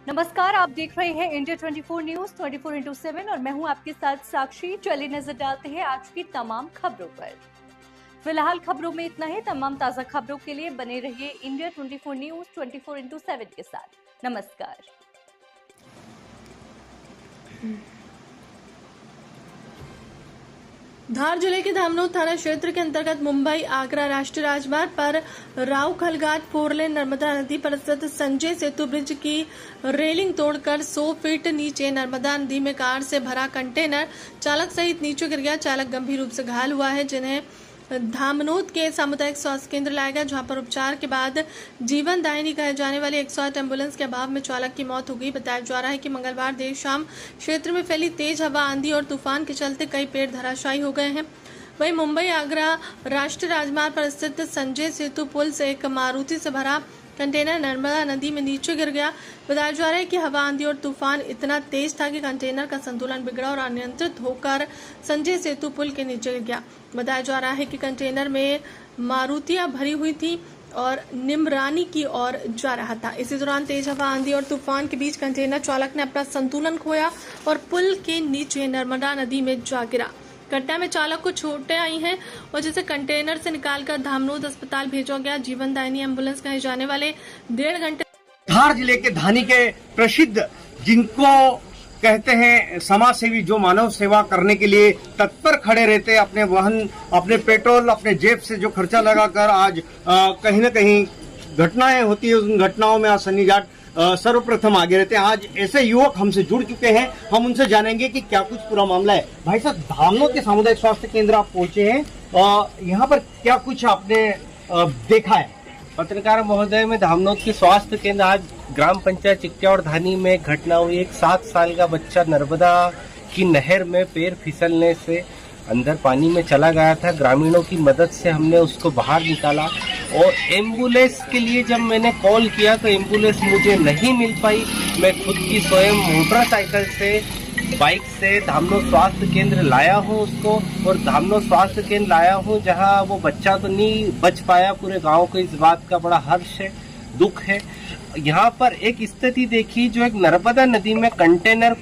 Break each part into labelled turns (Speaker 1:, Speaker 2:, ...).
Speaker 1: नमस्कार, आप देख रहे हैं इंडिया 24 न्यूज 24/7 और मैं हूं आपके साथ साक्षी। चलिए नजर डालते हैं आज की तमाम खबरों पर। फिलहाल खबरों में इतना ही। तमाम ताजा खबरों के लिए बने रहिए इंडिया 24 न्यूज 24/7 के साथ। नमस्कार।
Speaker 2: धार जिले के धामनोद थाना क्षेत्र के अंतर्गत मुंबई आगरा राष्ट्रीय राजमार्ग पर रावखल घाट 4 लेन नर्मदा नदी पर स्थित संजय सेतु ब्रिज की रेलिंग तोड़कर 100 फीट नीचे नर्मदा नदी में कार से भरा कंटेनर चालक सहित नीचे गिर गया। चालक गंभीर रूप से घायल हुआ है, जिन्हें धामनोद के सामुदायिक स्वास्थ्य केंद्र लाया गया, जहां पर उपचार के बाद जीवन दायिनी कहे जाने वाली 108 एम्बुलेंस के अभाव में चालक की मौत हो गई। बताया जा रहा है कि मंगलवार देर शाम क्षेत्र में फैली तेज हवा, आंधी और तूफान के चलते कई पेड़ धराशायी हो गए हैं। वहीं मुंबई आगरा राष्ट्रीय राजमार्ग पर स्थित संजय सेतु पुल से एक मारुति से भरा कंटेनर नर्मदा नदी में नीचे गिर गया। बताया जा रहा है कि हवा, आंधी और तूफान इतना तेज था कि कंटेनर का संतुलन बिगड़ा और अनियंत्रित होकर संजय सेतु पुल के नीचे गिर गया। बताया जा रहा है कि कंटेनर में मारुतियां भरी हुई थी और निमरानी की ओर जा रहा था। इसी दौरान तेज हवा, आंधी और तूफान के बीच कंटेनर चालक ने अपना संतुलन खोया और पुल के नीचे नर्मदा नदी में जा गिरा। घटना में चालक को चोटें आई हैं और जिसे कंटेनर से निकालकर धामनोद अस्पताल भेजा गया। जीवन दायिनी एम्बुलेंस कहे जाने वाले 1.5 घंटे।
Speaker 3: धार जिले के धानी के प्रसिद्ध, जिनको कहते हैं समाज सेवी, जो मानव सेवा करने के लिए तत्पर खड़े रहते, अपने वाहन, अपने पेट्रोल, अपने जेब से जो खर्चा लगाकर आज कहीं न कहीं घटनाएं होती है, उन घटनाओं में आज सन्नी जाट सर्वप्रथम आगे रहते हैं। आज ऐसे युवक हमसे जुड़ चुके हैं, हम उनसे जानेंगे कि क्या कुछ पूरा मामला है। भाई साहब, धामनोद के सामुदायिक स्वास्थ्य केंद्र आप पहुंचे हैं, यहाँ पर क्या कुछ आपने देखा है?
Speaker 4: पत्रकार महोदय, में धामनोद के स्वास्थ्य केंद्र आज ग्राम पंचायत चिक्या और धानी में एक घटना हुई। एक 7 साल का बच्चा नर्मदा की नहर में पैर फिसलने से अंदर पानी में चला गया था। ग्रामीणों की मदद से हमने उसको बाहर निकाला और एम्बुलेंस के लिए जब मैंने कॉल किया तो एम्बुलेंस मुझे नहीं मिल पाई। मैं खुद की स्वयं मोटरसाइकिल से, बाइक से धामनोद स्वास्थ्य केंद्र लाया हूं उसको, और धामनोद स्वास्थ्य केंद्र लाया हूं जहां वो बच्चा तो नहीं बच पाया। पूरे गांव को इस बात का बड़ा हर्ष है, दुख है। यहाँ पर एक स्थिति देखी, जो एक नर्मदा नदी में कंटेनर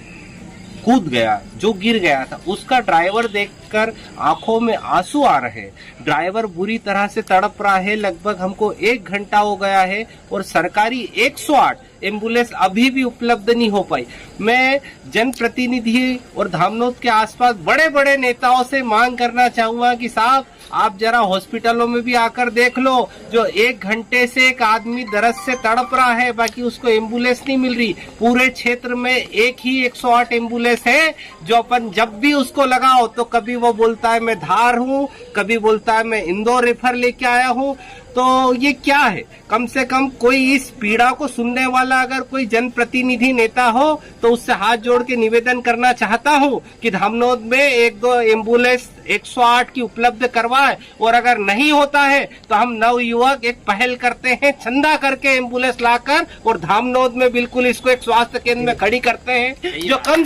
Speaker 4: कूद गया, जो गिर गया था, उसका ड्राइवर देखकर आंखों में आंसू आ रहे। ड्राइवर बुरी तरह से तड़प रहा है। लगभग हमको 1 घंटा हो गया है और सरकारी 108 एम्बुलेंस अभी भी उपलब्ध नहीं हो पाई। मैं जनप्रतिनिधि और धामनोद के आसपास बड़े बड़े नेताओं से मांग करना चाहूंगा कि साहब, आप जरा हॉस्पिटलों में भी आकर देख लो, जो 1 घंटे से एक आदमी दर्द से तड़प रहा है, बाकी उसको एम्बुलेंस नहीं मिल रही। पूरे क्षेत्र में एक ही 108 एम्बुलेंस है, जो अपन जब भी उसको लगाओ तो कभी वो बोलता है मैं धार हूँ, कभी बोलता है मैं इंदौर रेफर लेके आया हूँ। तो ये क्या है? कम से कम कोई इस पीड़ा को सुनने वाला अगर कोई जनप्रतिनिधि नेता हो तो उससे हाथ जोड़ के निवेदन करना चाहता हूँ कि धामनोद में 1-2 एम्बुलेंस 108 की उपलब्ध करवाए। और अगर नहीं होता है तो हम नवयुवक एक पहल करते हैं, चंदा करके एम्बुलेंस लाकर और धामनोद में बिल्कुल इसको एक स्वास्थ्य केंद्र में खड़ी करते हैं, जो कम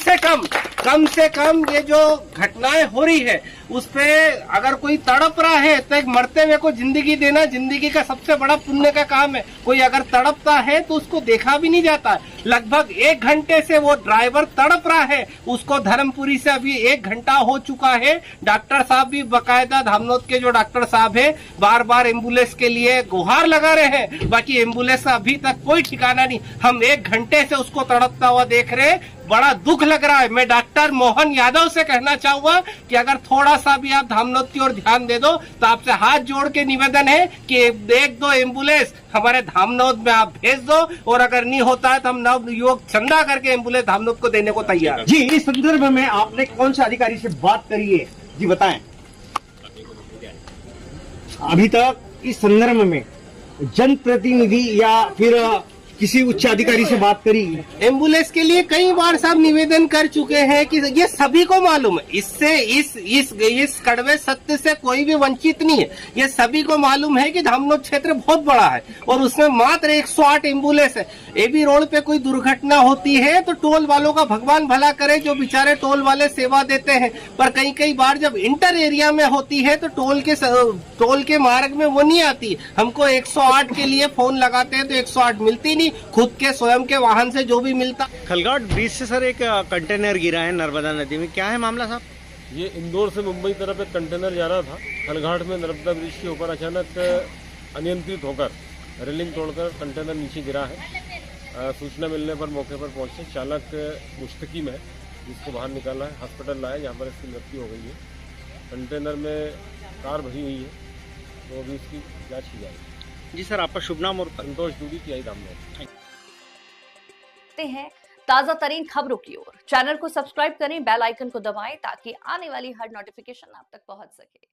Speaker 4: से कम ये जो घटनाएं हो रही है उस पे अगर कोई तड़प रहा है तो एक मरते हुए को जिंदगी देना जिंदगी का सबसे बड़ा पुण्य का काम है। कोई अगर तड़पता है तो उसको देखा भी नहीं जाता। लगभग 1 घंटे से वो ड्राइवर तड़प रहा है, उसको धर्मपुरी से अभी 1 घंटा हो चुका है। डॉक्टर साहब भी बकायदा, धामनोद के जो डॉक्टर साहब है, बार बार एम्बुलेंस के लिए गुहार लगा रहे हैं, बाकी एम्बुलेंस का अभी तक कोई ठिकाना नहीं। हम 1 घंटे से उसको तड़पता हुआ देख रहे हैं, बड़ा दुख लग रहा है। मैं डॉक्टर मोहन यादव से कहना चाहूंगा कि अगर थोड़ा सा भी आप धामनोद की ओर ध्यान दे दो तो आपसे हाथ जोड़ के निवेदन है कि 1-2 एम्बुलेंस हमारे धामनोद में आप भेज दो, और अगर नहीं होता है तो हम नवयुवक चंदा करके एम्बुलेंस धामनोद को देने को तैयार है।
Speaker 3: जी, इस संदर्भ में आपने कौन से अधिकारी से बात करी है? जी बताएं। अभी तक इस संदर्भ में जनप्रतिनिधि या फिर किसी उच्च अधिकारी से बात करी?
Speaker 4: एम्बुलेंस के लिए कई बार साहब निवेदन कर चुके हैं कि ये सभी को मालूम है, इससे इस कड़वे सत्य से कोई भी वंचित नहीं है। ये सभी को मालूम है कि धामनोद क्षेत्र बहुत बड़ा है और उसमें मात्र 108 एम्बुलेंस है। एबी रोड पे कोई दुर्घटना होती है तो टोल वालों का भगवान भला करे, जो बेचारे टोल वाले सेवा देते हैं, पर कई बार जब इंटर एरिया में होती है तो टोल के मार्ग में वो नहीं आती। हमको 108 के लिए फोन लगाते हैं तो 108 मिलती नहीं, खुद के स्वयं के वाहन से जो भी मिलता।
Speaker 3: खलगाट ब्रिज से सर एक कंटेनर गिरा है नर्मदा नदी में, क्या है मामला साहब?
Speaker 5: ये इंदौर से मुंबई तरफ एक कंटेनर जा रहा था। खलघाट में नर्मदा ब्रिज के ऊपर अचानक अनियंत्रित होकर रेलिंग तोड़कर कंटेनर नीचे गिरा है। सूचना मिलने पर मौके पर पहुंचे, चालक मुस्तकीम है, जिसको बाहर निकाला है, हॉस्पिटल लाया, जहाँ पर इसकी मृत्यु हो गई है। कंटेनर में कार भरी हुई है, तो अभी इसकी जाँच की जाएगी।
Speaker 3: जी सर, आपका शुभ नाम और
Speaker 5: संतोष दूरी की आई दामोद।
Speaker 1: हैं ताजा तरीन खबरों की ओर। चैनल को सब्सक्राइब करें, बेल आइकन को दबाएं ताकि आने वाली हर नोटिफिकेशन आप तक पहुंच सके।